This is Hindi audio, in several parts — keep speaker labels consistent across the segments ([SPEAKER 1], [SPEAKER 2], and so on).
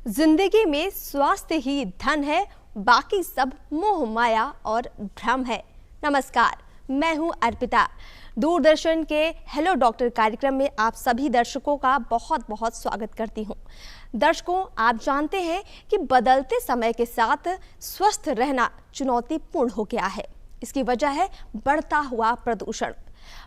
[SPEAKER 1] जिंदगी में स्वास्थ्य ही धन है, बाकी सब मोह माया और भ्रम है। नमस्कार, मैं हूं अर्पिता। दूरदर्शन के हेलो डॉक्टर कार्यक्रम में आप सभी दर्शकों का बहुत बहुत स्वागत करती हूं। दर्शकों, आप जानते हैं कि बदलते समय के साथ स्वस्थ रहना चुनौतीपूर्ण हो गया है। इसकी वजह है बढ़ता हुआ प्रदूषण।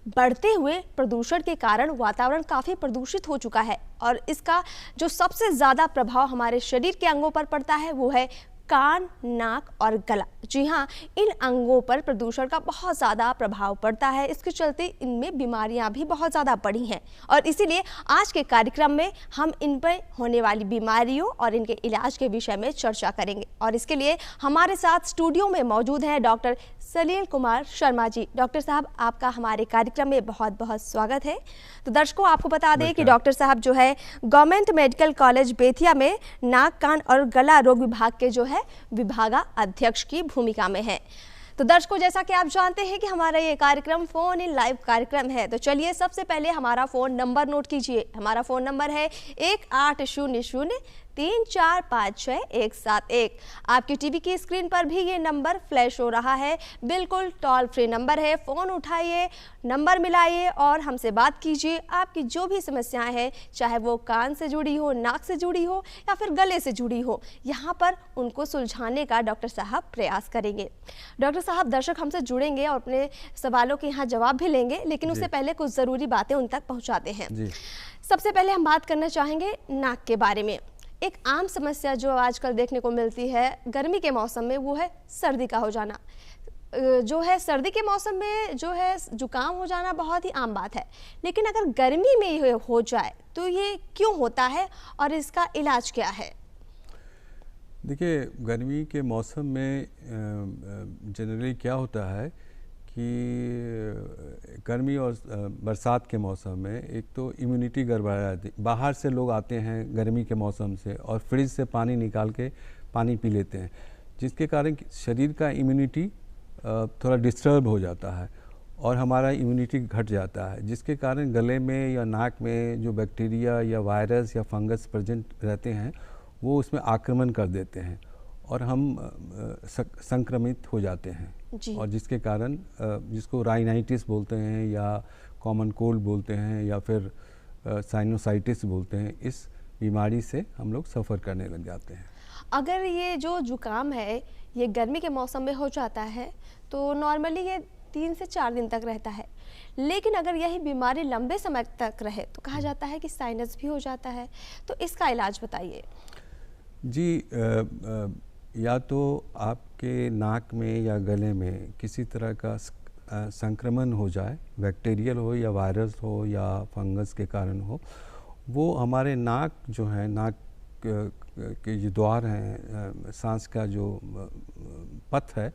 [SPEAKER 1] बढ़ते हुए प्रदूषण के कारण वातावरण काफ़ी प्रदूषित हो चुका है और इसका जो सबसे ज़्यादा प्रभाव हमारे शरीर के अंगों पर पड़ता है वो है कान, नाक और गला। जी हाँ, इन अंगों पर प्रदूषण का बहुत ज़्यादा प्रभाव पड़ता है। इसके चलते इनमें बीमारियां भी बहुत ज़्यादा बढ़ी हैं और इसीलिए आज के कार्यक्रम में हम इन पर होने वाली बीमारियों और इनके इलाज के विषय में चर्चा करेंगे। और इसके लिए हमारे साथ स्टूडियो में मौजूद हैं डॉक्टर सलील कुमार शर्मा जी। डॉक्टर साहब, आपका हमारे कार्यक्रम में बहुत बहुत स्वागत है। तो दर्शकों, आपको बता दें कि डॉक्टर साहब जो है गवर्नमेंट मेडिकल कॉलेज बेतिया में नाक, कान और गला रोग विभाग के जो है विभागाध्यक्ष की भूमिका में है। तो दर्शकों, जैसा कि आप जानते हैं कि हमारा ये कार्यक्रम फोन इन लाइव कार्यक्रम है, तो चलिए सबसे पहले हमारा फोन नंबर नोट कीजिए। हमारा फोन नंबर है 1800-3456-171। आपकी टीवी की स्क्रीन पर भी ये नंबर फ्लैश हो रहा है। बिल्कुल टॉल फ्री नंबर है। फ़ोन उठाइए, नंबर मिलाइए और हमसे बात कीजिए। आपकी जो भी समस्याएं हैं, चाहे वो कान से जुड़ी हो, नाक से जुड़ी हो या फिर गले से जुड़ी हो, यहाँ पर उनको सुलझाने का डॉक्टर साहब प्रयास करेंगे। डॉक्टर साहब, दर्शक हमसे जुड़ेंगे और अपने सवालों के यहाँ जवाब भी लेंगे, लेकिन उससे पहले कुछ ज़रूरी बातें उन तक पहुँचाते हैं। सबसे पहले हम बात करना चाहेंगे नाक के बारे में। एक आम समस्या जो आजकल देखने को मिलती है गर्मी के मौसम में, वो है सर्दी का हो जाना। जो है सर्दी के मौसम में जो है जुकाम हो जाना बहुत ही आम बात है, लेकिन अगर गर्मी में ये हो जाए तो ये क्यों होता है और इसका इलाज क्या है?
[SPEAKER 2] देखिए, गर्मी के मौसम में जनरली क्या होता है कि गर्मी और बरसात के मौसम में एक तो इम्यूनिटी गड़बड़ा जाती है। बाहर से लोग आते हैं गर्मी के मौसम से और फ्रिज से पानी निकाल के पानी पी लेते हैं, जिसके कारण शरीर का इम्यूनिटी थोड़ा डिस्टर्ब हो जाता है और हमारा इम्यूनिटी घट जाता है, जिसके कारण गले में या नाक में जो बैक्टीरिया या वायरस या फंगस प्रेजेंट रहते हैं वो उसमें आक्रमण कर देते हैं और हम संक्रमित हो जाते हैं। और जिसके कारण जिसको राइनाइटिस बोलते हैं या कॉमन कोल्ड बोलते हैं या फिर साइनोसाइटिस बोलते हैं, इस बीमारी से हम लोग सफ़र करने लग जाते हैं।
[SPEAKER 1] अगर ये जो जुकाम है ये गर्मी के मौसम में हो जाता है तो नॉर्मली ये 3 से 4 दिन तक रहता है, लेकिन अगर यही बीमारी लंबे समय तक रहे तो कहा जाता है कि साइनस भी हो जाता है। तो इसका इलाज बताइए।
[SPEAKER 2] जी, या तो आपके नाक में या गले में किसी तरह का संक्रमण हो जाए, बैक्टीरियल हो या वायरस हो या फंगस के कारण हो, वो हमारे नाक जो है, नाक के जो द्वार हैं, सांस का जो पथ है,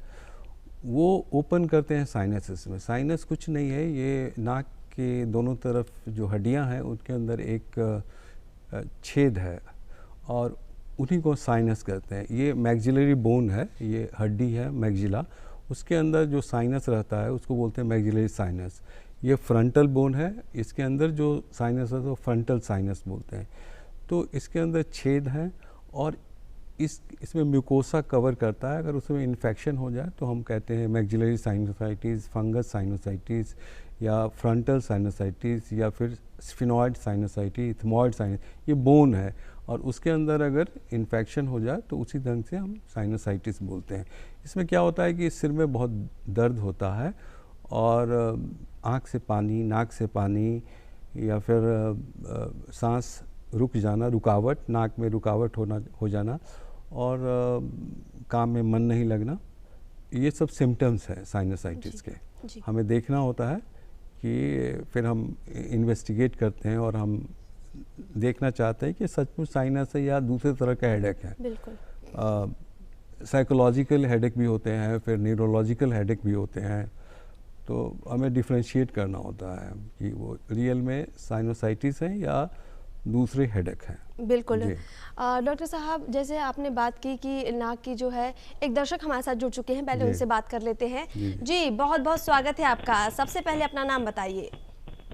[SPEAKER 2] वो ओपन करते हैं साइनसेस में। साइनस कुछ नहीं है, ये नाक के दोनों तरफ जो हड्डियां हैं उनके अंदर एक छेद है और उन्हीं को साइनस कहते हैं। ये मैक्सिलरी बोन है, ये हड्डी है मैक्सिला, उसके अंदर जो साइनस रहता है उसको बोलते हैं मैक्सिलरी साइनस। ये फ्रंटल बोन है, इसके अंदर जो साइनस है तो फ्रंटल साइनस बोलते हैं। तो इसके अंदर छेद है और इसमें म्यूकोसा कवर करता है। अगर उसमें इन्फेक्शन हो जाए तो हम कहते हैं मैक्सिलरी साइनोसाइटिस, फंगस साइनोसाइटिस या फ्रंटल साइनोसाइटिस या फिर स्फिनॉइड साइनोसाइटिस, इथमॉइड साइनस। ये बोन है और उसके अंदर अगर इन्फेक्शन हो जाए तो उसी ढंग से हम साइनोसाइटिस बोलते हैं। इसमें क्या होता है कि सिर में बहुत दर्द होता है और आँख से पानी, नाक से पानी या फिर सांस रुक जाना, रुकावट, नाक में रुकावट हो जाना और काम में मन नहीं लगना, ये सब सिम्टम्स हैं साइनोसाइटिस के। हमें देखना होता है कि फिर हम इन्वेस्टिगेट करते हैं और हम देखना चाहते हैं कि सचमुच साइनस है या दूसरे तरह का हेडेक है।
[SPEAKER 1] बिल्कुल।
[SPEAKER 2] साइकोलॉजिकल हेडेक भी होते हैं, फिर न्यूरोलॉजिकल हेडेक भी होते हैं, तो हमें डिफ्रेंशिएट करना होता है कि वो रियल में साइनोसाइटिस है या दूसरे हेडेक हैं।
[SPEAKER 1] बिल्कुल। डॉक्टर साहब, जैसे आपने बात की कि नाक की जो है, एक दर्शक हमारे साथ जुड़ चुके हैं, पहले उनसे बात कर लेते हैं। जी, बहुत बहुत स्वागत है आपका। सबसे पहले अपना नाम बताइए।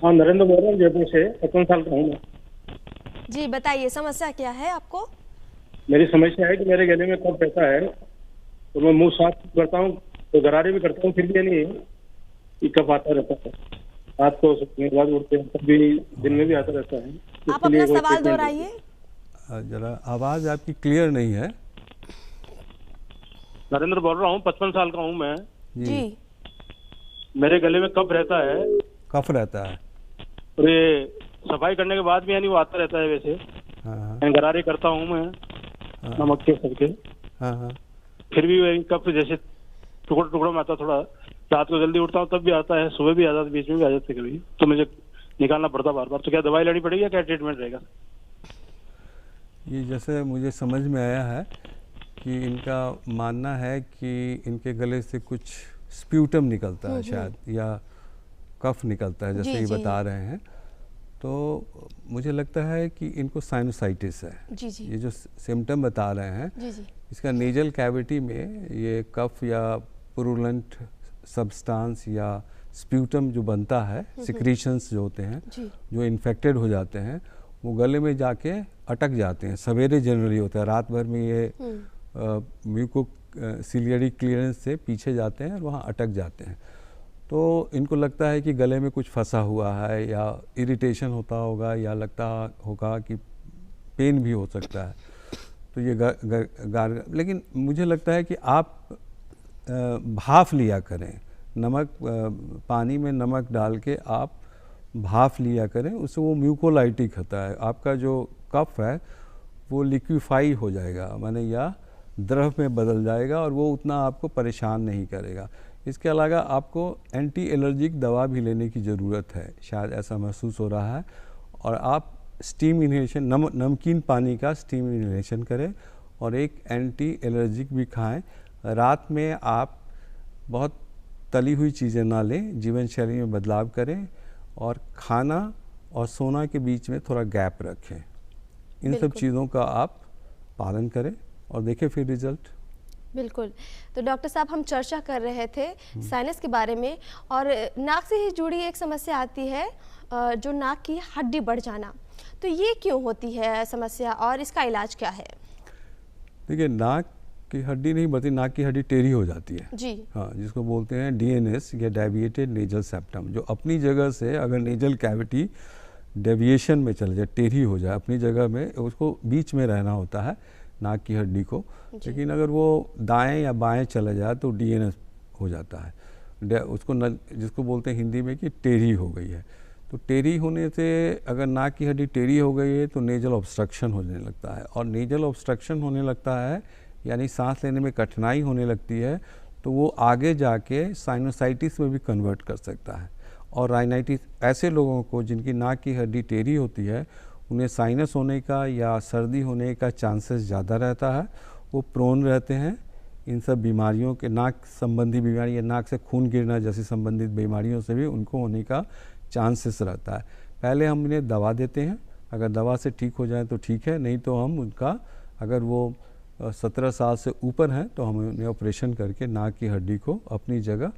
[SPEAKER 3] हाँ, नरेंद्र बोल रहा हूँ, जयपुर से। 55 साल का हूँ मैं।
[SPEAKER 1] जी बताइए, समस्या क्या है आपको?
[SPEAKER 3] मेरी समस्या है कि मेरे गले में कफ रहता है, तो मैं मुंह साफ करता हूँ तो गरारे भी करता हूँ, फिर भी नहीं कि कफ आता रहता है। रात को सोने के बाद उठते हैं तब भी, दिन में भी आता रहता है।
[SPEAKER 1] आप
[SPEAKER 3] इसके लिए
[SPEAKER 1] अपना
[SPEAKER 3] कोई
[SPEAKER 1] सवाल
[SPEAKER 3] ट्रीटमेंट
[SPEAKER 1] दोहराइए।
[SPEAKER 2] जरा आवाज़ आपकी क्लियर नहीं है।
[SPEAKER 3] नरेंद्र बोल रहा हूँ, 55 साल का हूँ मैं।
[SPEAKER 1] जी।
[SPEAKER 3] मेरे गले में कफ रहता है
[SPEAKER 2] कफ रहता है।
[SPEAKER 3] और ये सफाई करने के बाद भी यानी वो आता रहता है वैसे।
[SPEAKER 2] हाँ
[SPEAKER 3] गरारे करता हूँ मैं नमक के सबके,
[SPEAKER 2] हाँ।
[SPEAKER 3] फिर भी वही कफ जैसे टुकड़ा टुकड़ा में आता। थोड़ा रात को जल्दी उठता हूँ तब भी आता है, सुबह भी आ जाता है, बीच में भी आ जाते कभी, तो मुझे निकालना पड़ता बार बार। तो क्या दवाई लेनी पड़ेगी या क्या ट्रीटमेंट रहेगा?
[SPEAKER 2] ये जैसे मुझे समझ में आया है कि इनका मानना है कि इनके गले से कुछ स्प्यूटम निकलता है शायद, या कफ निकलता है, जैसे ये बता रहे हैं। तो मुझे लगता है कि इनको साइनोसाइटिस है।
[SPEAKER 1] जी जी।
[SPEAKER 2] ये जो सिम्टम बता रहे हैं,
[SPEAKER 1] जी जी।
[SPEAKER 2] इसका नेजल कैविटी में ये कफ या पुरुलेंट सब्सटेंस या स्प्यूटम जो बनता है, सिक्रीशंस जो होते हैं, जो इन्फेक्टेड हो जाते हैं, वो गले में जाके अटक जाते हैं। सवेरे जनरली होता है, रात भर में ये म्यूको सिलियरी क्लियरेंस से पीछे जाते हैं और वहाँ अटक जाते हैं। तो इनको लगता है कि गले में कुछ फंसा हुआ है, या इरिटेशन होता होगा, या लगता होगा कि पेन भी हो सकता है। तो ये लेकिन मुझे लगता है कि आप भाप लिया करें, नमक पानी में नमक डाल के आप भाप लिया करें, उससे वो म्यूकोलाइटिक होता है। आपका जो कफ है वो लिक्विफाई हो जाएगा, माने या द्रव में बदल जाएगा, और वो उतना आपको परेशान नहीं करेगा। इसके अलावा आपको एंटी एलर्जिक दवा भी लेने की ज़रूरत है, शायद ऐसा महसूस हो रहा है। और आप स्टीम इन्हेलेशन, नमकीन पानी का स्टीम इन्हेलेशन करें, और एक एंटी एलर्जिक भी खाएं। रात में आप बहुत तली हुई चीज़ें ना लें, जीवन शैली में बदलाव करें, और खाना और सोना के बीच में थोड़ा गैप रखें। इन सब चीज़ों का आप पालन करें और देखें फिर रिजल्ट।
[SPEAKER 1] बिल्कुल। तो डॉक्टर साहब, हम चर्चा कर रहे थे साइनस के बारे में, और नाक से ही जुड़ी एक समस्या आती है, जो नाक की हड्डी बढ़ जाना। तो ये क्यों होती है समस्या, और इसका इलाज क्या है?
[SPEAKER 2] देखिए, नाक की हड्डी नहीं बढ़ती, नाक की हड्डी टेढ़ी हो जाती है
[SPEAKER 1] जी।
[SPEAKER 2] हाँ, जिसको बोलते हैं डीएनएस या डेविएटेड नेजल सेप्टम, जो अपनी जगह से अगर नेजल कैविटी डेविएशन में चले जाए, टेढ़ी हो जाए अपनी जगह में, उसको बीच में रहना होता है नाक की हड्डी को। लेकिन अगर वो दाएं या बाएं चला जाए तो डीएनएस हो जाता है, उसको जिसको बोलते हैं हिंदी में कि टेढ़ी हो गई है। तो टेढ़ी होने से, अगर नाक की हड्डी टेढ़ी हो गई है तो नेजल ऑब्स्ट्रक्शन होने लगता है, और नेजल ऑब्स्ट्रक्शन होने लगता है यानी सांस लेने में कठिनाई होने लगती है, तो वो आगे जाके साइनोसाइटिस में भी कन्वर्ट कर सकता है। और राइनाइटिस, ऐसे लोगों को जिनकी नाक की हड्डी टेढ़ी होती है, उन्हें साइनस होने का या सर्दी होने का चांसेस ज़्यादा रहता है। वो प्रोन रहते हैं इन सब बीमारियों के, नाक संबंधी बीमारी या नाक से खून गिरना जैसी संबंधित बीमारियों से भी उनको होने का चांसेस रहता है। पहले हम इन्हें दवा देते हैं, अगर दवा से ठीक हो जाए तो ठीक है, नहीं तो हम उनका, अगर वो 17 साल से ऊपर हैं तो हम उन्हें ऑपरेशन करके नाक की हड्डी को अपनी जगह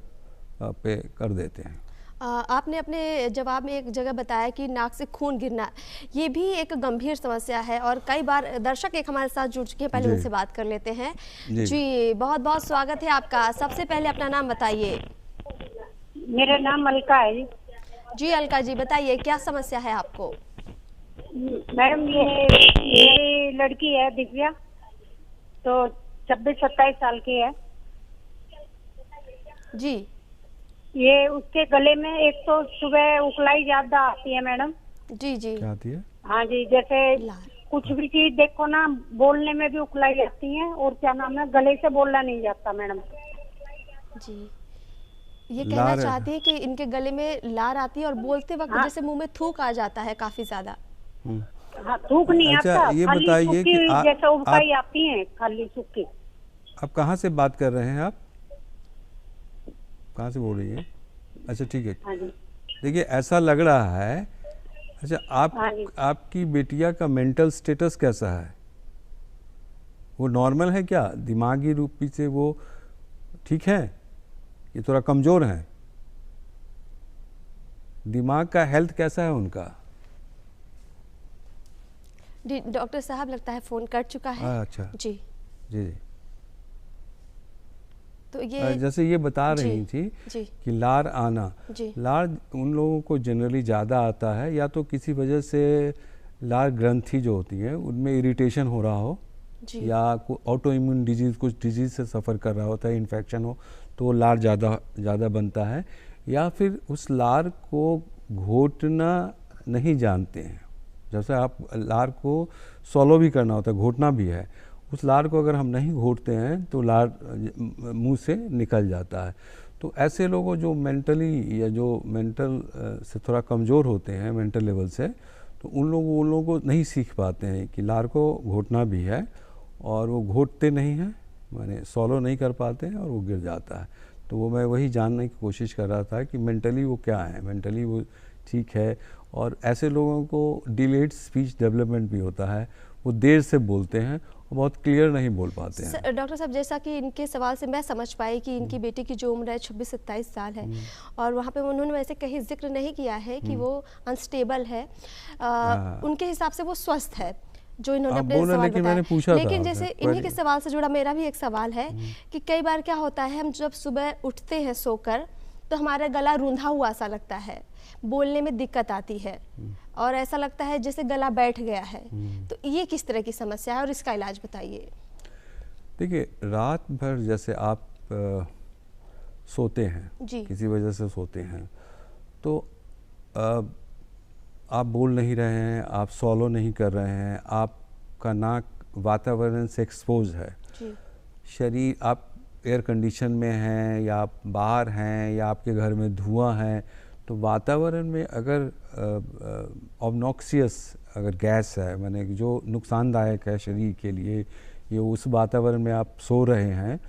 [SPEAKER 2] पे कर देते हैं।
[SPEAKER 1] आपने अपने जवाब में एक जगह बताया कि नाक से खून गिरना, ये भी एक गंभीर समस्या है, और कई बार दर्शक एक हमारे साथ जुड़ चुके हैं, पहले उनसे बात कर लेते हैं। जी, बहुत बहुत स्वागत है आपका। सबसे पहले अपना नाम बताइए।
[SPEAKER 4] मेरा नाम अलका है
[SPEAKER 1] जी। अलका जी, बताइए क्या समस्या है आपको?
[SPEAKER 4] मैडम, ये लड़की है दिव्या, तो 26-27 साल की है
[SPEAKER 1] जी।
[SPEAKER 4] ये उसके गले में एक तो सुबह उकलाई ज्यादा आती है मैडम।
[SPEAKER 1] जी जी।
[SPEAKER 2] क्या आती है?
[SPEAKER 4] हाँ जी, जैसे कुछ भी चीज देखो ना, बोलने में भी उकलाई आती है, और क्या नाम है, गले से बोलना नहीं जाता मैडम
[SPEAKER 1] जी। ये कहना चाहती है कि इनके गले में लार आती है, और बोलते वक्त जैसे मुंह में थूक आ जाता है काफी ज्यादा।
[SPEAKER 4] हाँ, थूक नहीं आता,
[SPEAKER 2] ये बताइए कि
[SPEAKER 4] जैसे उबकाई आती है, खाली सूखी।
[SPEAKER 2] आप कहाँ से बात कर रहे हैं? आप कहाँ से बोल रही हैं? अच्छा, ठीक है। देखिए, ऐसा लग रहा है, अच्छा, आपकी बेटिया का मेंटल स्टेटस कैसा है? वो नॉर्मल है क्या? दिमागी रूप से वो ठीक है, ये थोड़ा कमज़ोर है? दिमाग का हेल्थ कैसा है उनका?
[SPEAKER 1] जी डॉक्टर साहब लगता है फ़ोन कट चुका है।
[SPEAKER 2] अच्छा
[SPEAKER 1] जी
[SPEAKER 2] जी।
[SPEAKER 1] तो ये
[SPEAKER 2] जैसे ये बता रही थी
[SPEAKER 1] जी
[SPEAKER 2] कि लार आना,
[SPEAKER 1] जी
[SPEAKER 2] लार उन लोगों को जनरली ज़्यादा आता है या तो किसी वजह से लार ग्रंथि जो होती है उनमें इरिटेशन हो रहा हो,
[SPEAKER 1] जी
[SPEAKER 2] या ऑटो इम्यून डिजीज़, कुछ डिजीज़ से सफ़र कर रहा होता है, इन्फेक्शन हो तो वो लार ज़्यादा बनता है, या फिर उस लार को घोटना नहीं जानते हैं। जैसे आप लार को सॉलो भी करना होता है, घोटना भी है, उस लार को अगर हम नहीं घोटते हैं तो लार मुंह से निकल जाता है। तो ऐसे लोगों जो मेंटली या जो मेंटल से थोड़ा कमज़ोर होते हैं मेंटल लेवल से, तो उन लोगों को नहीं सीख पाते हैं कि लार को घोटना भी है, और वो घोटते नहीं हैं, माने सॉलो नहीं कर पाते हैं और वो गिर जाता है। तो वो मैं वही जानने की कोशिश कर रहा था कि मेंटली वो क्या है, मेंटली वो ठीक है। और ऐसे लोगों को डिलेड स्पीच डेवलपमेंट भी होता है, वो देर से बोलते हैं और बहुत क्लियर नहीं बोल पाते हैं।
[SPEAKER 1] डॉक्टर साहब जैसा कि इनके सवाल से मैं समझ पाई कि इनकी बेटी की जो उम्र है 26-27 साल है, और वहाँ पे उन्होंने वैसे कहीं जिक्र नहीं किया है कि वो अनस्टेबल है। उनके हिसाब से वो स्वस्थ है जो इन्होंने अपने सवाल बताया। लेकिन जैसे इन्हीं के सवाल से जुड़ा मेरा भी एक सवाल है कि कई बार क्या होता है, हम जब सुबह उठते हैं सोकर तो हमारा गला रूंधा हुआ सा लगता है, बोलने में दिक्कत आती है और ऐसा लगता है जैसे गला बैठ गया है। तो ये किस तरह की समस्या है और इसका इलाज बताइए।
[SPEAKER 2] देखिए, रात भर जैसे आप सोते हैं, किसी वजह से सोते हैं, तो आप बोल नहीं रहे हैं, आप सॉलो नहीं कर रहे हैं, आपका नाक वातावरण से एक्सपोज है, शरीर आप एयर कंडीशन में हैं या आप बाहर हैं या आपके घर में धुआं है, तो वातावरण में अगर ऑब्नॉक्सियस अगर गैस है, माने जो नुकसानदायक है शरीर के लिए, ये उस वातावरण में आप सो रहे हैं,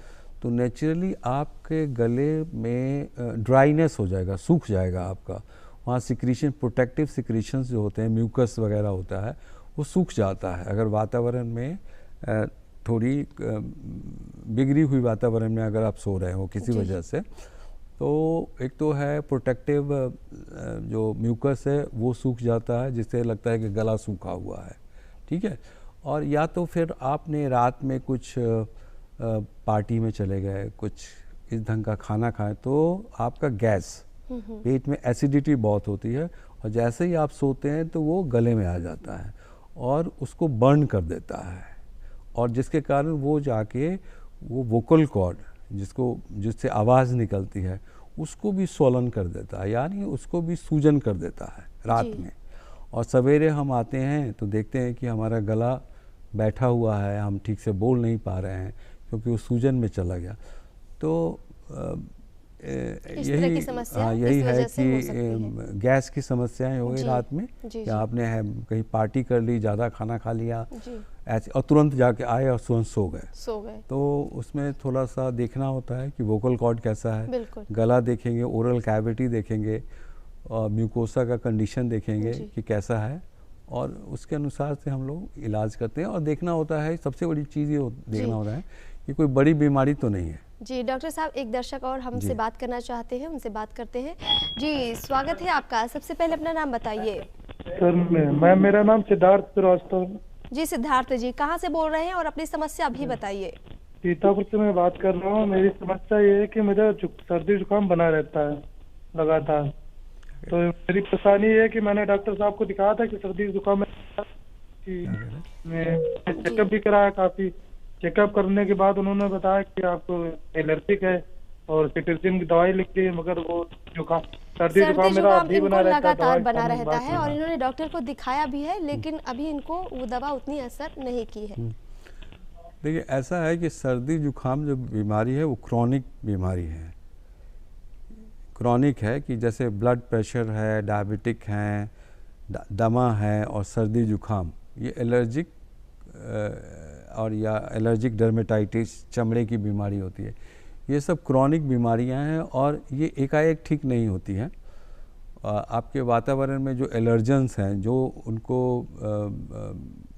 [SPEAKER 2] तो नेचुरली आपके गले में ड्राइनेस हो जाएगा, सूख जाएगा आपका। वहाँ सिक्रीशन, प्रोटेक्टिव सिक्रीशंस जो होते हैं, म्यूकस वगैरह होता है, वो सूख जाता है। अगर वातावरण में थोड़ी बिगड़ी हुई वातावरण में अगर आप सो रहे हो किसी वजह से, तो एक तो है प्रोटेक्टिव जो म्यूकस है वो सूख जाता है, जिससे लगता है कि गला सूखा हुआ है, ठीक है। और या तो फिर आपने रात में कुछ पार्टी में चले गए, कुछ इस ढंग का खाना खाएं, तो आपका गैस, पेट में एसिडिटी बहुत होती है, और जैसे ही आप सोते हैं तो वो गले में आ जाता है और उसको बर्न कर देता है, और जिसके कारण वो जाके वो वोकल कॉर्ड जिससे आवाज़ निकलती है उसको भी स्वलन कर देता है, यानी उसको भी सूजन कर देता है रात में। और सवेरे हम आते हैं तो देखते हैं कि हमारा गला बैठा हुआ है, हम ठीक से बोल नहीं पा रहे हैं क्योंकि वो सूजन में चला गया। तो यही है कि गैस की समस्याएं हो गई रात में, या आपने कहीं पार्टी कर ली, ज़्यादा खाना खा लिया ऐसे, और तुरंत जाके आए और तुरंत सो गए। तो उसमें थोड़ा सा देखना होता है कि वोकल कॉर्ड कैसा है, गला देखेंगे, ओरल कैविटी देखेंगे, और म्यूकोसा का कंडीशन देखेंगे कि कैसा है, और उसके अनुसार से हम लोग इलाज करते हैं। और देखना होता है, सबसे बड़ी चीज़ ये देखना होता है कि कोई बड़ी बीमारी तो नहीं है।
[SPEAKER 1] जी डॉक्टर साहब, एक दर्शक और हमसे बात करना चाहते हैं, उनसे बात करते हैं। जी स्वागत है आपका, सबसे पहले अपना नाम बताइए।
[SPEAKER 5] सर मैम, मेरा नाम सिद्धार्थ श्रीवास्तव।
[SPEAKER 1] जी सिद्धार्थ जी, कहाँ से बोल रहे हैं और अपनी समस्या भी बताइए।
[SPEAKER 5] सीतापुर से मैं बात कर रहा हूँ। मेरी समस्या ये है कि मुझे सर्दी जुकाम बना रहता है लगातार। तो मेरी परेशानी ये है कि मैंने डॉक्टर साहब को दिखाया था कि सर्दी जुकाम में चेकअप भी कराया, काफी चेकअप करने के बाद उन्होंने बताया कि आपको एलर्जिक है और सिट्रिजिन की दवाई लिख दी, मगर वो जुकाम सर्दी जुकाम मेरा अभी बना रहता है,
[SPEAKER 1] लगातार बना रहता है, और इन्होंने डॉक्टर को दिखाया भी है, लेकिन अभी इनको वो दवा उतनी असर नहीं की है।
[SPEAKER 2] देखिए, ऐसा है कि सर्दी जुकाम जो बीमारी है वो क्रॉनिक बीमारी है। क्रॉनिक है कि जैसे ब्लड प्रेशर है, डायबिटिक है, दमा है और सर्दी जुकाम, ये एलर्जिक और या एलर्जिक डर्मेटाइटिस, चमड़े की बीमारी होती है। ये सब क्रॉनिक बीमारियां हैं और ये एकाएक ठीक नहीं होती हैं। आपके वातावरण में जो एलर्जेंस हैं, जो उनको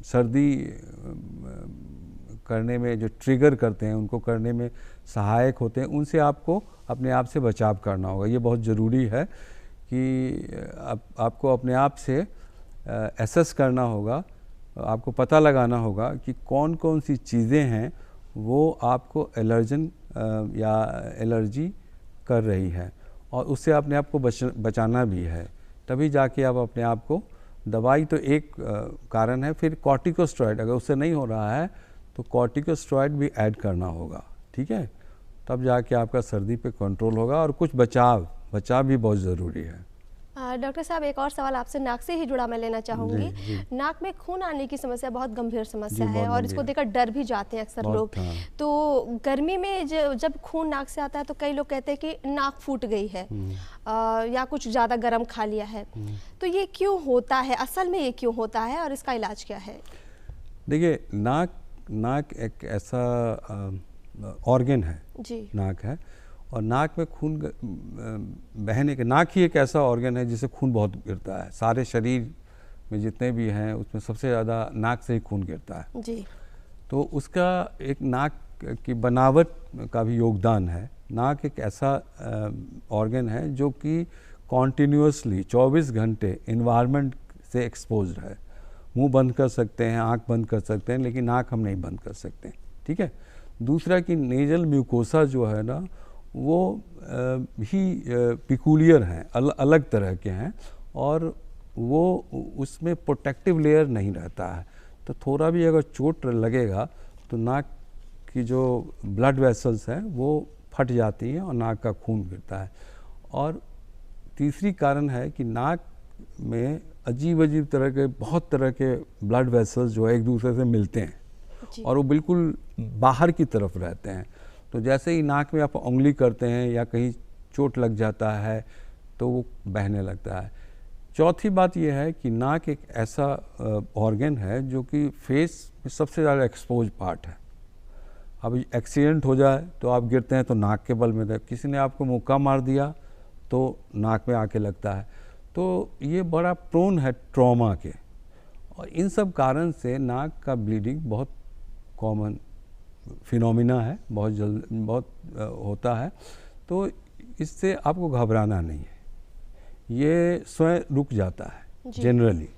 [SPEAKER 2] सर्दी करने में जो ट्रिगर करते हैं, उनको करने में सहायक होते हैं, उनसे आपको अपने आप से बचाव करना होगा। ये बहुत ज़रूरी है कि आपको अपने आप से एसेस करना होगा आपको पता लगाना होगा कि कौन कौन सी चीज़ें हैं वो आपको एलर्जन या एलर्जी कर रही है, और उससे अपने आप को बचाना भी है। तभी जाके आप अपने आप को, दवाई तो एक कारण है, फिर कॉर्टिकोस्टेरॉइड अगर उससे नहीं हो रहा है तो कॉर्टिकोस्टेरॉइड भी ऐड करना होगा, ठीक है, तब जाके आपका सर्दी पे कंट्रोल होगा। और कुछ बचाव भी बहुत ज़रूरी है।
[SPEAKER 1] डॉक्टर साहब, एक और सवाल आपसे नाक से ही जुड़ा मैं लेना चाहूँगी।
[SPEAKER 2] जी।
[SPEAKER 1] नाक में खून आने की समस्या बहुत गंभीर समस्या
[SPEAKER 2] जी,
[SPEAKER 1] है,
[SPEAKER 2] बहुत
[SPEAKER 1] और इसको
[SPEAKER 2] गंभीर।
[SPEAKER 1] देखकर डर भी जाते हैं अक्सर लोग।
[SPEAKER 2] हाँ।
[SPEAKER 1] तो गर्मी में जब खून नाक से आता है तो कई लोग कहते हैं कि नाक फूट गई है, या कुछ ज़्यादा गर्म खा लिया है। तो ये क्यों होता है, असल में ये क्यों होता है, और इसका इलाज क्या है?
[SPEAKER 2] देखिए, नाक एक ऐसा ऑर्गन है,
[SPEAKER 1] जी।
[SPEAKER 2] नाक है, और नाक में खून बहने के, नाक ही एक ऐसा ऑर्गन है जिससे खून बहुत गिरता है। सारे शरीर में जितने भी हैं उसमें सबसे ज़्यादा नाक से ही खून गिरता है।
[SPEAKER 1] जी।
[SPEAKER 2] तो उसका एक नाक की बनावट का भी योगदान है। नाक एक ऐसा ऑर्गन है जो कि कॉन्टिन्यूसली 24 घंटे इन्वायरमेंट से एक्सपोज्ड है। मुंह बंद कर सकते हैं, आँख बंद कर सकते हैं, लेकिन नाक हम नहीं बंद कर सकते, ठीक है। दूसरा कि नेजल म्यूकोसा जो है ना, वो भी पिकुलियर हैं, अलग तरह के हैं, और वो उसमें प्रोटेक्टिव लेयर नहीं रहता है। तो थोड़ा भी अगर चोट लगेगा तो नाक की जो ब्लड वेसल्स हैं वो फट जाती हैं और नाक का खून गिरता है। और तीसरी कारण है कि नाक में अजीब तरह के, बहुत तरह के ब्लड वेसल्स जो है एक दूसरे से मिलते हैं, और वो बिल्कुल बाहर की तरफ रहते हैं। तो जैसे ही नाक में आप उंगली करते हैं या कहीं चोट लग जाता है तो वो बहने लगता है। चौथी बात यह है कि नाक एक ऐसा ऑर्गन है जो कि फेस में सबसे ज़्यादा एक्सपोज पार्ट है। अब एक्सीडेंट हो जाए तो आप गिरते हैं तो नाक के बल में, किसी ने आपको मुक्का मार दिया तो नाक में आके लगता है। तो ये बड़ा प्रोन है ट्रॉमा के, और इन सब कारण से नाक का ब्लीडिंग बहुत कॉमन फिनोमिना है, बहुत होता है। तो इससे आपको घबराना नहीं है, ये स्वयं रुक जाता है जनरली।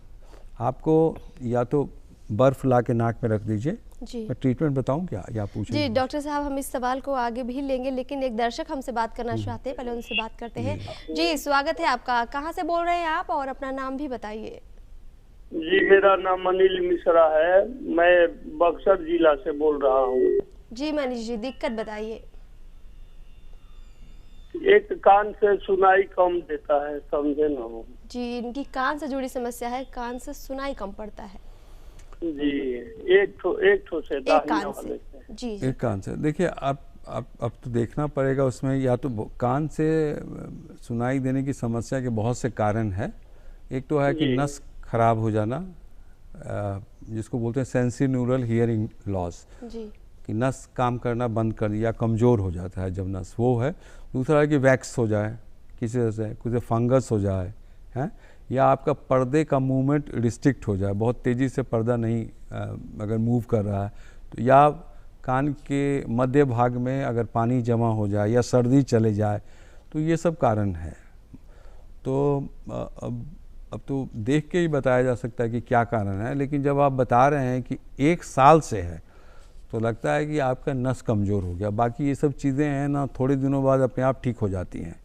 [SPEAKER 2] आपको या तो बर्फ़ ला के नाक में रख दीजिए, मैं ट्रीटमेंट बताऊं क्या, या पूछें?
[SPEAKER 1] जी डॉक्टर साहब, हम इस सवाल को आगे भी लेंगे, लेकिन एक दर्शक हमसे बात करना चाहते हैं, पहले उनसे बात करते हैं। जी, स्वागत है आपका। कहाँ से बोल रहे हैं आप, और अपना नाम भी बताइए।
[SPEAKER 6] जी, मेरा नाम अनिल मिश्रा है, मैं बक्सर जिला से बोल रहा हूँ।
[SPEAKER 1] जी मनीष जी, दिक्कत बताइए।
[SPEAKER 6] एक कान से सुनाई कम देता है, समझे ना हो।
[SPEAKER 1] जी, इनकी कान से जुड़ी समस्या है, कान से सुनाई कम पड़ता है।
[SPEAKER 6] जी, एक ठो से दाहिने वाले से।
[SPEAKER 1] जी,
[SPEAKER 2] एक कान से। देखिए, अब तो देखना पड़ेगा उसमें, या तो कान से सुनाई देने की समस्या के बहुत से कारण है। एक तो है कि नस खराब हो जाना, जिसको बोलते हैं सेंसरी न्यूरल हियरिंग लॉस, कि नस काम करना बंद कर या कमज़ोर हो जाता है जब नस, वो है। दूसरा है कि वैक्स हो जाए किसी तरह से, कुछ फंगस हो जाए, हैं, या आपका पर्दे का मूवमेंट रिस्ट्रिक्ट हो जाए, बहुत तेज़ी से पर्दा नहीं अगर मूव कर रहा है तो, या कान के मध्य भाग में अगर पानी जमा हो जाए या सर्दी चले जाए, तो ये सब कारण है। तो अब तो देख के ही बताया जा सकता है कि क्या कारण है, लेकिन जब आप बता रहे हैं कि 1 साल से है तो लगता है कि आपका नस कमज़ोर हो गया। बाकी ये सब चीज़ें हैं ना, थोड़े दिनों बाद अपने आप ठीक हो जाती हैं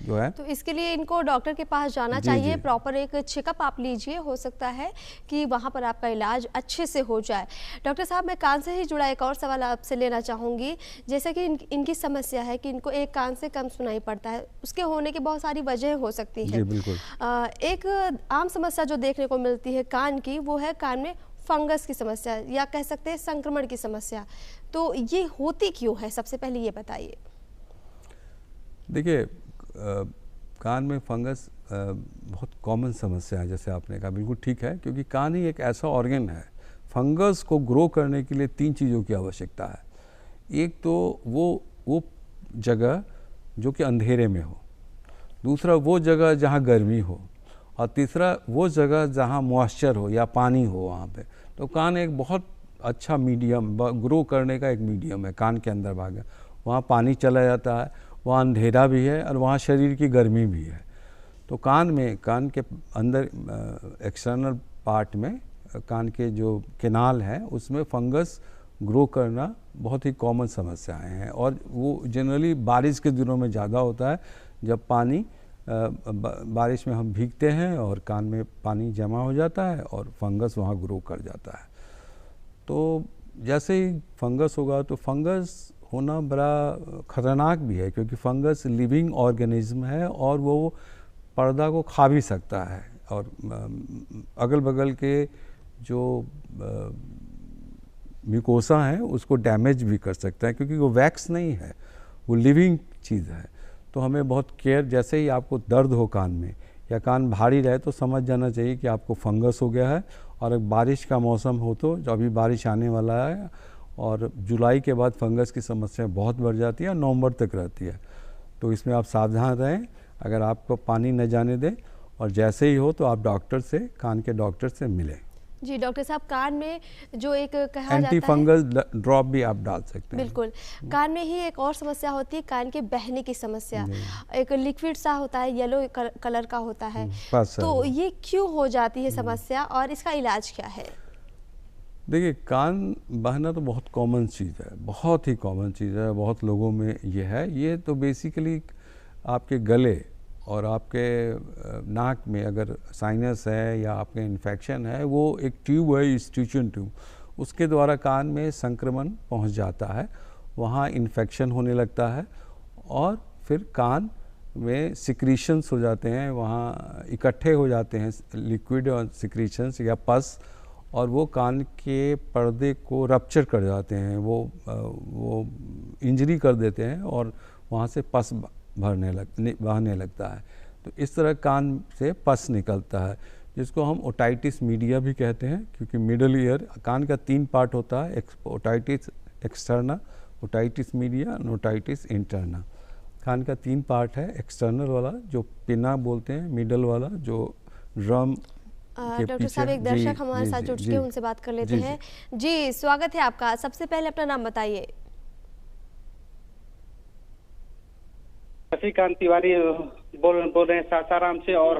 [SPEAKER 2] जो है।
[SPEAKER 1] तो इसके लिए इनको डॉक्टर के पास जाना चाहिए, प्रॉपर एक चेकअप आप लीजिए, हो सकता है कि वहाँ पर आपका इलाज अच्छे से हो जाए। डॉक्टर साहब, मैं कान से ही जुड़ा एक और सवाल आपसे लेना चाहूँगी। जैसे कि इनकी समस्या है कि इनको एक कान से कम सुनाई पड़ता है, उसके होने की बहुत सारी वजह हो सकती हैं।
[SPEAKER 2] जी बिल्कुल।
[SPEAKER 1] एक आम समस्या जो देखने को मिलती है कान की, वो है कान में फंगस की समस्या, या कह सकते हैं संक्रमण की समस्या। तो ये होती क्यों है, सबसे पहले ये बताइए।
[SPEAKER 2] देखिए, कान में फंगस बहुत कॉमन समस्या है, जैसे आपने कहा, बिल्कुल ठीक है, क्योंकि कान ही एक ऐसा ऑर्गन है। फंगस को ग्रो करने के लिए 3 चीज़ों की आवश्यकता है। एक तो वो जगह जो कि अंधेरे में हो, दूसरा वो जगह जहाँ गर्मी हो, और तीसरा वो जगह जहाँ मॉइस्चर हो या पानी हो वहाँ पे। तो कान एक बहुत अच्छा मीडियम, ग्रो करने का एक मीडियम है। कान के अंदर भाग है, वहाँ पानी चला जाता है, वहाँ अंधेरा भी है, और वहाँ शरीर की गर्मी भी है। तो कान के अंदर एक्सटर्नल पार्ट में कान के जो केनाल है उसमें फंगस ग्रो करना बहुत ही कॉमन समस्याएं हैं, और वो जनरली बारिश के दिनों में ज़्यादा होता है, जब पानी बारिश में हम भीगते हैं और कान में पानी जमा हो जाता है और फंगस वहाँ ग्रो कर जाता है। तो जैसे ही फंगस होगा तो फंगस होना बड़ा ख़तरनाक भी है, क्योंकि फंगस लिविंग ऑर्गेनिज्म है और वो पर्दा को खा भी सकता है और अगल बगल के जो म्यूकोसा है उसको डैमेज भी कर सकता है, क्योंकि वो वैक्स नहीं है, वो लिविंग चीज़ है। तो हमें बहुत केयर, जैसे ही आपको दर्द हो कान में या कान भारी रहे तो समझ जाना चाहिए कि आपको फंगस हो गया है। और अगर बारिश का मौसम हो तो, जो अभी बारिश आने वाला है, और जुलाई के बाद फंगस की समस्या बहुत बढ़ जाती है और नवंबर तक रहती है, तो इसमें आप सावधान रहें। अगर आपको पानी न जाने दें और जैसे ही हो तो आप डॉक्टर से, कान के डॉक्टर से मिलें।
[SPEAKER 1] जी डॉक्टर साहब, कान में जो एक कहा जाता है
[SPEAKER 2] एंटी फंगस ड्रॉप भी आप डाल सकते हैं।
[SPEAKER 1] बिल्कुल। कान में ही एक और समस्या होती है, कान के बहने की समस्या। एक लिक्विड सा होता है, येलो कलर का होता है, तो ये क्यों हो जाती है समस्या और इसका इलाज क्या है?
[SPEAKER 2] देखिए, कान बहना तो बहुत कॉमन चीज़ है, बहुत ही कॉमन चीज़ है, बहुत लोगों में ये है। ये तो बेसिकली आपके गले और आपके नाक में अगर साइनस है या आपके इन्फेक्शन है, वो एक ट्यूब है, स्टिचियन ट्यूब, उसके द्वारा कान में संक्रमण पहुंच जाता है, वहाँ इन्फेक्शन होने लगता है और फिर कान में सिक्रीशंस हो जाते हैं, वहाँ इकट्ठे हो जाते हैं लिक्विड और सिक्रीशंस या पस, और वो कान के पर्दे को रप्चर कर जाते हैं, वो इंजरी कर देते हैं और वहाँ से पस बहने लगता है। तो इस तरह कान से पस निकलता है, जिसको हम ओटाइटिस मीडिया भी कहते हैं, क्योंकि मिडल ईयर, कान का 3 पार्ट होता है, ओटाइटिस एक्सटर्ना, ओटाइटिस मीडिया और ओटाइटिस इंटरना। कान का 3 पार्ट है, एक्सटर्नल वाला जो पिना बोलते हैं, मिडल वाला जो ड्रम के
[SPEAKER 1] डॉक्टर
[SPEAKER 2] पीछे।
[SPEAKER 1] साहब, एक दर्शक हमारे साथ जुड़ चुके हैं, उनसे बात कर लेते हैं। जी, स्वागत है आपका। सबसे पहले अपना नाम बताइए।
[SPEAKER 7] शशिकांत तिवारी बोल रहे हैं सासाराम से, और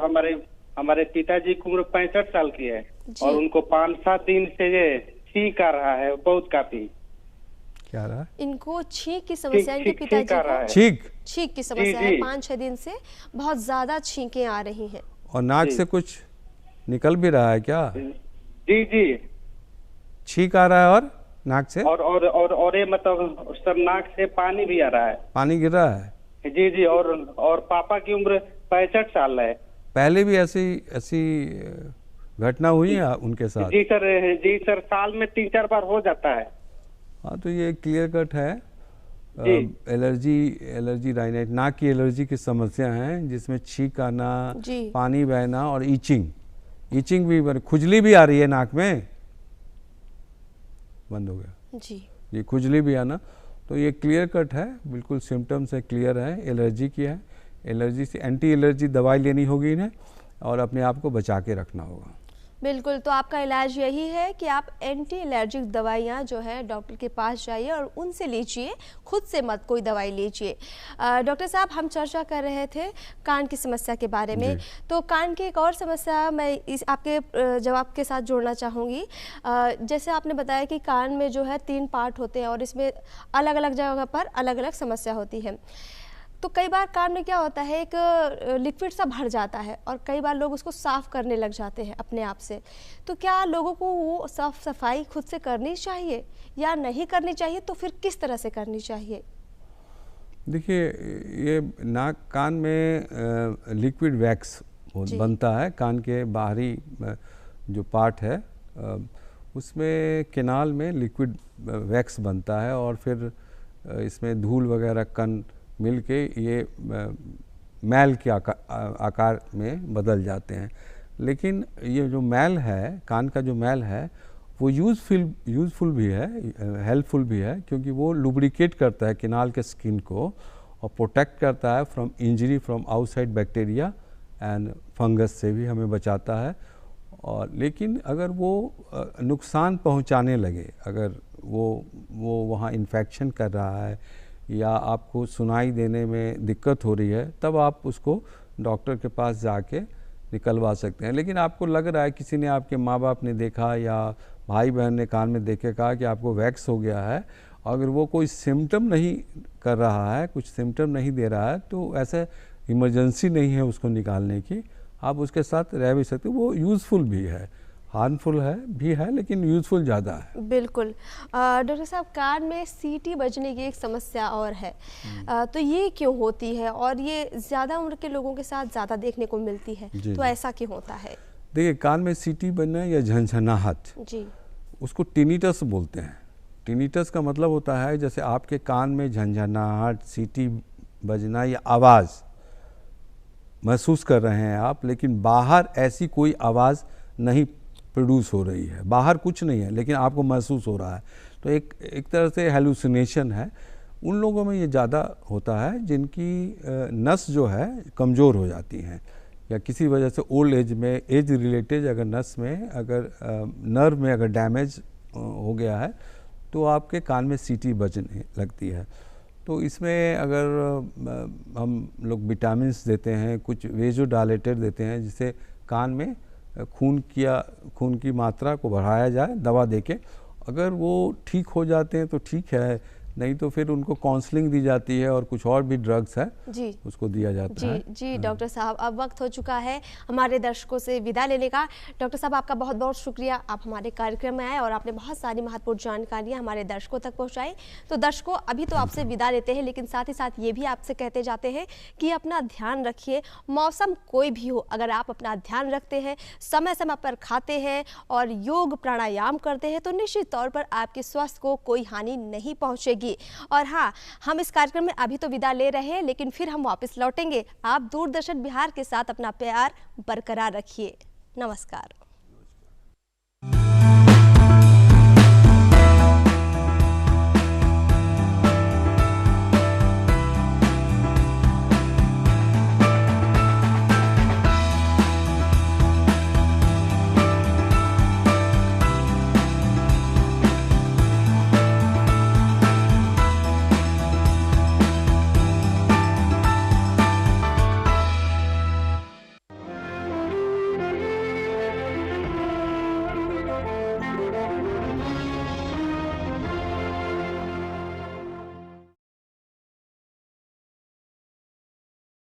[SPEAKER 7] हमारे पिताजी की उम्र 65 साल की है और उनको 5-7 दिन से ये छींक आ रहा है, बहुत काफी।
[SPEAKER 2] क्या रहा है?
[SPEAKER 1] इनको छींक की समस्या, इनके पिताजी को छींक की समस्या है, 5-6 दिन से बहुत ज्यादा छींकें आ रही हैं।
[SPEAKER 2] और नाक से कुछ निकल भी रहा है क्या?
[SPEAKER 7] जी जी,
[SPEAKER 2] छींक आ रहा है और नाक से,
[SPEAKER 7] और ये मतलब सब नाक से पानी भी आ रहा है,
[SPEAKER 2] पानी गिर रहा है।
[SPEAKER 7] जी जी, और पापा की उम्र 65 साल है।
[SPEAKER 2] पहले भी ऐसी घटना हुई है उनके साथ?
[SPEAKER 7] जी सर, साल में 3-4 बार हो जाता है।
[SPEAKER 2] हाँ, तो ये क्लियर कट है, एलर्जी राइनाइट, नाक की एलर्जी की समस्या है, जिसमें छींक आना, पानी बहना और ईचिंग भी, खुजली भी आ रही है नाक में, बंद हो गया जी, खुजली भी आना। तो ये क्लियर कट है, बिल्कुल सिम्टम्स है, क्लियर है, एलर्जी की है। एलर्जी से एंटी एलर्जी दवाई लेनी होगी इन्हें और अपने आप को बचा के रखना होगा।
[SPEAKER 1] बिल्कुल, तो आपका इलाज यही है कि आप एंटी एलर्जिक दवाइयाँ जो है डॉक्टर के पास जाइए और उनसे लीजिए, खुद से मत कोई दवाई लीजिए। डॉक्टर साहब, हम चर्चा कर रहे थे कान की समस्या के बारे में, तो कान की एक और समस्या मैं इस आपके जवाब के साथ जोड़ना चाहूँगी। जैसे आपने बताया कि कान में जो है 3 पार्ट होते हैं और इसमें अलग अलग जगह पर अलग अलग समस्या होती है। तो कई बार कान में क्या होता है, एक लिक्विड सा भर जाता है और कई बार लोग उसको साफ़ करने लग जाते हैं अपने आप से। तो क्या लोगों को वो साफ सफाई खुद से करनी चाहिए या नहीं करनी चाहिए, तो फिर किस तरह से करनी चाहिए?
[SPEAKER 2] देखिए, ये कान में लिक्विड वैक्स बनता है, कान के बाहरी जो पार्ट है उसमें केनाल में लिक्विड वैक्स बनता है और फिर इसमें धूल वगैरह कण मिल के ये मैल के आकार में बदल जाते हैं। लेकिन ये जो मैल है, कान का जो मैल है, वो यूज़फुल भी है, हेल्पफुल भी है, क्योंकि वो लुब्रिकेट करता है केनाल के स्किन को और प्रोटेक्ट करता है from injury from outside bacteria and fungus से भी हमें बचाता है। और लेकिन अगर वो नुकसान पहुंचाने लगे, अगर वो वहाँ इन्फेक्शन कर रहा है या आपको सुनाई देने में दिक्कत हो रही है, तब आप उसको डॉक्टर के पास जाके निकलवा सकते हैं। लेकिन आपको लग रहा है, किसी ने, आपके माँ बाप ने देखा या भाई बहन ने कान में देख के कहा कि आपको वैक्स हो गया है, अगर वो कोई सिम्टम नहीं कर रहा है, कुछ सिम्टम नहीं दे रहा है, तो ऐसे इमरजेंसी नहीं है उसको निकालने की, आप उसके साथ रह भी सकते हो। वो यूज़फुल भी है, हार्मफुल है भी है, लेकिन यूज़फुल ज़्यादा है।
[SPEAKER 1] बिल्कुल। डॉक्टर साहब, कान में सीटी बजने की एक समस्या और है, तो ये क्यों होती है और ये ज़्यादा उम्र के लोगों के साथ ज़्यादा देखने को मिलती है, तो ऐसा क्यों होता है?
[SPEAKER 2] देखिए, कान में सीटी बनना या झनझनाहट
[SPEAKER 1] जी,
[SPEAKER 2] उसको टिनिटस बोलते हैं। टिनिटस का मतलब होता है जैसे आपके कान में झनझनाहट, सीटी बजना या आवाज़ महसूस कर रहे हैं आप, लेकिन बाहर ऐसी कोई आवाज़ नहीं प्रोड्यूस हो रही है, बाहर कुछ नहीं है, लेकिन आपको महसूस हो रहा है, तो एक तरह से हेलुसिनेशन है। उन लोगों में ये ज़्यादा होता है जिनकी नस जो है कमज़ोर हो जाती हैं, या किसी वजह से ओल्ड एज में, एज रिलेटेड अगर नस में, अगर नर्व में अगर डैमेज हो गया है, तो आपके कान में सीटी बजने लगती है। तो इसमें अगर हम लोग विटामिन्स देते हैं, कुछ वेजोडाइलेटर देते हैं, जिससे कान में खून की मात्रा को बढ़ाया जाए दवा देके, अगर वो ठीक हो जाते हैं तो ठीक है, नहीं तो फिर उनको काउंसलिंग दी जाती है और कुछ और भी ड्रग्स है
[SPEAKER 1] जी,
[SPEAKER 2] उसको दिया जाता है।
[SPEAKER 1] जी डॉक्टर साहब, अब वक्त हो चुका है हमारे दर्शकों से विदा लेने का। डॉक्टर साहब, आपका बहुत बहुत शुक्रिया, आप हमारे कार्यक्रम में आए और आपने बहुत सारी महत्वपूर्ण जानकारियां हमारे दर्शकों तक पहुंचाई। तो दर्शकों, अभी तो आपसे विदा लेते हैं, लेकिन साथ ही साथ ये भी आपसे कहते जाते हैं कि अपना ध्यान रखिए। मौसम कोई भी हो, अगर आप अपना ध्यान रखते हैं, समय समय पर खाते हैं और योग प्राणायाम करते हैं, तो निश्चित तौर पर आपके स्वास्थ्य को कोई हानि नहीं पहुंचेगी। और हाँ, हम इस कार्यक्रम में अभी तो विदा ले रहे हैं, लेकिन फिर हम वापस लौटेंगे। आप दूरदर्शन बिहार के साथ अपना प्यार बरकरार रखिए। नमस्कार।